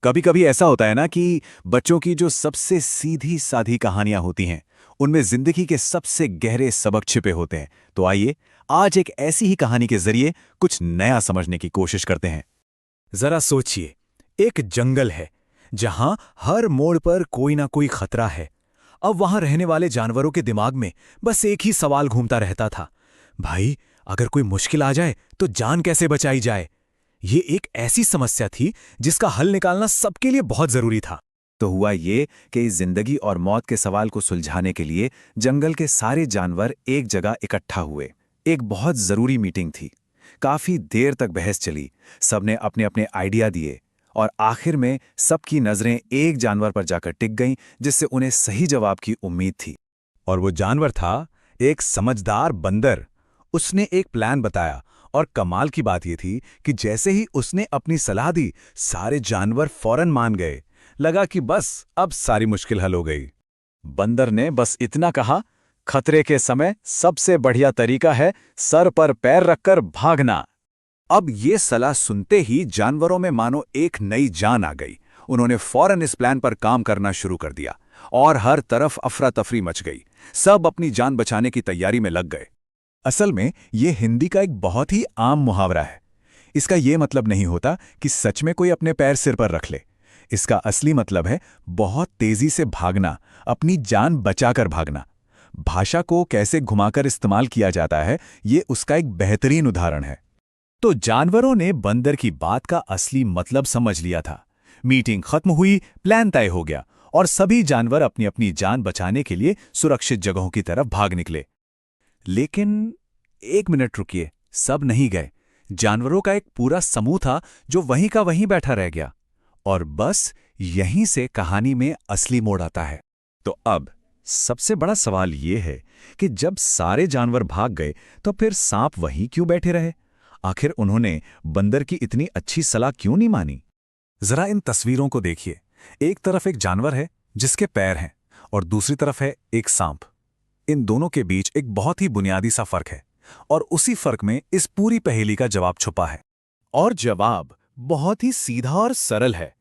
कभी कभी ऐसा होता है ना कि बच्चों की जो सबसे सीधी साधी कहानियां होती हैं उनमें जिंदगी के सबसे गहरे सबक छिपे होते हैं। तो आइए आज एक ऐसी ही कहानी के जरिए कुछ नया समझने की कोशिश करते हैं। जरा सोचिए, एक जंगल है जहां हर मोड़ पर कोई ना कोई खतरा है। अब वहां रहने वाले जानवरों के दिमाग में बस एक ही सवाल घूमता रहता था, भाई अगर कोई मुश्किल आ जाए तो जान कैसे बचाई जाए। ये एक ऐसी समस्या थी जिसका हल निकालना सबके लिए बहुत जरूरी था। तो हुआ ये कि इस जिंदगी और मौत के सवाल को सुलझाने के लिए जंगल के सारे जानवर एक जगह इकट्ठा हुए। एक बहुत जरूरी मीटिंग थी। काफी देर तक बहस चली, सबने अपने अपने आइडिया दिए और आखिर में सबकी नजरें एक जानवर पर जाकर टिक गईं जिससे उन्हें सही जवाब की उम्मीद थी। और वो जानवर था एक समझदार बंदर। उसने एक प्लान बताया और कमाल की बात यह थी कि जैसे ही उसने अपनी सलाह दी, सारे जानवर फौरन मान गए। लगा कि बस अब सारी मुश्किल हल हो गई। बंदर ने बस इतना कहा, खतरे के समय सबसे बढ़िया तरीका है सर पर पैर रखकर भागना। अब ये सलाह सुनते ही जानवरों में मानो एक नई जान आ गई। उन्होंने फौरन इस प्लान पर काम करना शुरू कर दिया और हर तरफ अफरा तफरी मच गई। सब अपनी जान बचाने की तैयारी में लग गए। असल में ये हिंदी का एक बहुत ही आम मुहावरा है। इसका ये मतलब नहीं होता कि सच में कोई अपने पैर सिर पर रख ले। इसका असली मतलब है बहुत तेजी से भागना, अपनी जान बचाकर भागना। भाषा को कैसे घुमाकर इस्तेमाल किया जाता है, ये उसका एक बेहतरीन उदाहरण है। तो जानवरों ने बंदर की बात का असली मतलब समझ लिया था। मीटिंग खत्म हुई, प्लान तय हो गया और सभी जानवर अपनी अपनी जान बचाने के लिए सुरक्षित जगहों की तरफ भाग निकले। लेकिन एक मिनट रुकिए, सब नहीं गए। जानवरों का एक पूरा समूह था जो वहीं का वहीं बैठा रह गया। और बस यहीं से कहानी में असली मोड़ आता है। तो अब सबसे बड़ा सवाल यह है कि जब सारे जानवर भाग गए तो फिर सांप वहीं क्यों बैठे रहे? आखिर उन्होंने बंदर की इतनी अच्छी सलाह क्यों नहीं मानी? जरा इन तस्वीरों को देखिए। एक तरफ एक जानवर है जिसके पैर हैं और दूसरी तरफ है एक सांप। इन दोनों के बीच एक बहुत ही बुनियादी सा फर्क है और उसी फर्क में इस पूरी पहेली का जवाब छुपा है। और जवाब बहुत ही सीधा और सरल है।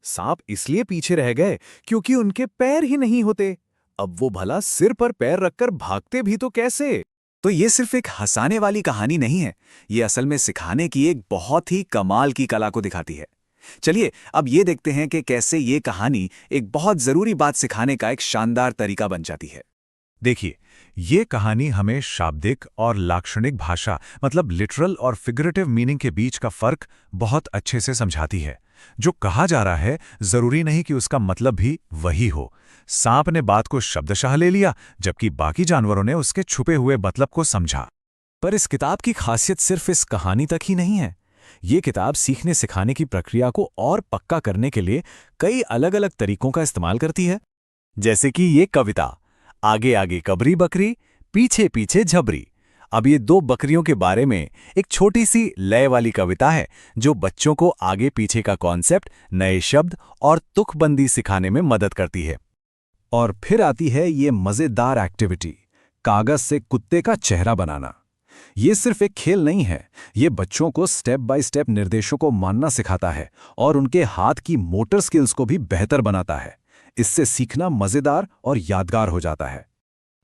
सांप इसलिए पीछे रह गए क्योंकि उनके पैर ही नहीं होते। अब वो भला सिर पर पैर रखकर भागते भी तो कैसे? तो ये सिर्फ एक हंसाने वाली कहानी नहीं है, ये असल में सिखाने की एक बहुत ही कमाल की कला को दिखाती है। चलिए अब ये देखते हैं कि कैसे ये कहानी एक बहुत जरूरी बात सिखाने का एक शानदार तरीका बन जाती है। देखिए, ये कहानी हमें शाब्दिक और लाक्षणिक भाषा मतलब लिटरल और फिगरेटिव मीनिंग के बीच का फर्क बहुत अच्छे से समझाती है। जो कहा जा रहा है जरूरी नहीं कि उसका मतलब भी वही हो। सांप ने बात को शब्दशः ले लिया जबकि बाकी जानवरों ने उसके छुपे हुए मतलब को समझा। पर इस किताब की खासियत सिर्फ इस कहानी तक ही नहीं है। ये किताब सीखने सिखाने की प्रक्रिया को और पक्का करने के लिए कई अलग अलग तरीकों का इस्तेमाल करती है। जैसे कि ये कविता, आगे आगे कबरी बकरी, पीछे पीछे झबरी। अब ये दो बकरियों के बारे में एक छोटी सी लय वाली कविता है जो बच्चों को आगे पीछे का कॉन्सेप्ट, नए शब्द और तुकबंदी सिखाने में मदद करती है। और फिर आती है ये मजेदार एक्टिविटी, कागज से कुत्ते का चेहरा बनाना। ये सिर्फ एक खेल नहीं है, ये बच्चों को स्टेप बाय स्टेप निर्देशों को मानना सिखाता है और उनके हाथ की मोटर स्किल्स को भी बेहतर बनाता है। इससे सीखना मजेदार और यादगार हो जाता है।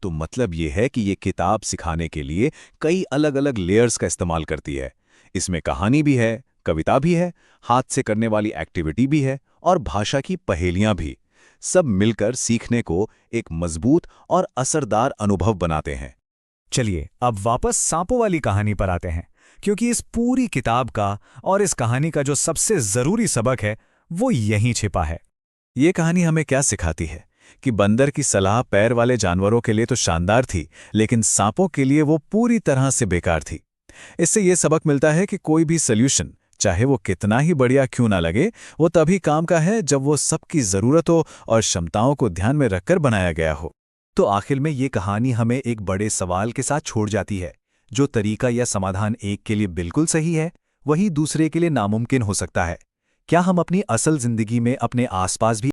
तो मतलब ये है कि ये किताब सिखाने के लिए कई अलग अलग लेयर्स का इस्तेमाल करती है। इसमें कहानी भी है, कविता भी है, हाथ से करने वाली एक्टिविटी भी है और भाषा की पहेलियां भी। सब मिलकर सीखने को एक मजबूत और असरदार अनुभव बनाते हैं। चलिए अब वापस सांपों वाली कहानी पर आते हैं, क्योंकि इस पूरी किताब का और इस कहानी का जो सबसे जरूरी सबक है वो यहीं छिपा है। ये कहानी हमें क्या सिखाती है कि बंदर की सलाह पैर वाले जानवरों के लिए तो शानदार थी, लेकिन सांपों के लिए वो पूरी तरह से बेकार थी। इससे ये सबक मिलता है कि कोई भी सॉल्यूशन, चाहे वो कितना ही बढ़िया क्यों ना लगे, वो तभी काम का है जब वो सबकी ज़रूरतों और क्षमताओं को ध्यान में रखकर बनाया गया हो। तो आखिर में ये कहानी हमें एक बड़े सवाल के साथ छोड़ जाती है। जो तरीका या समाधान एक के लिए बिल्कुल सही है, वही दूसरे के लिए नामुमकिन हो सकता है। क्या हम अपनी असल जिंदगी में अपने आसपास भी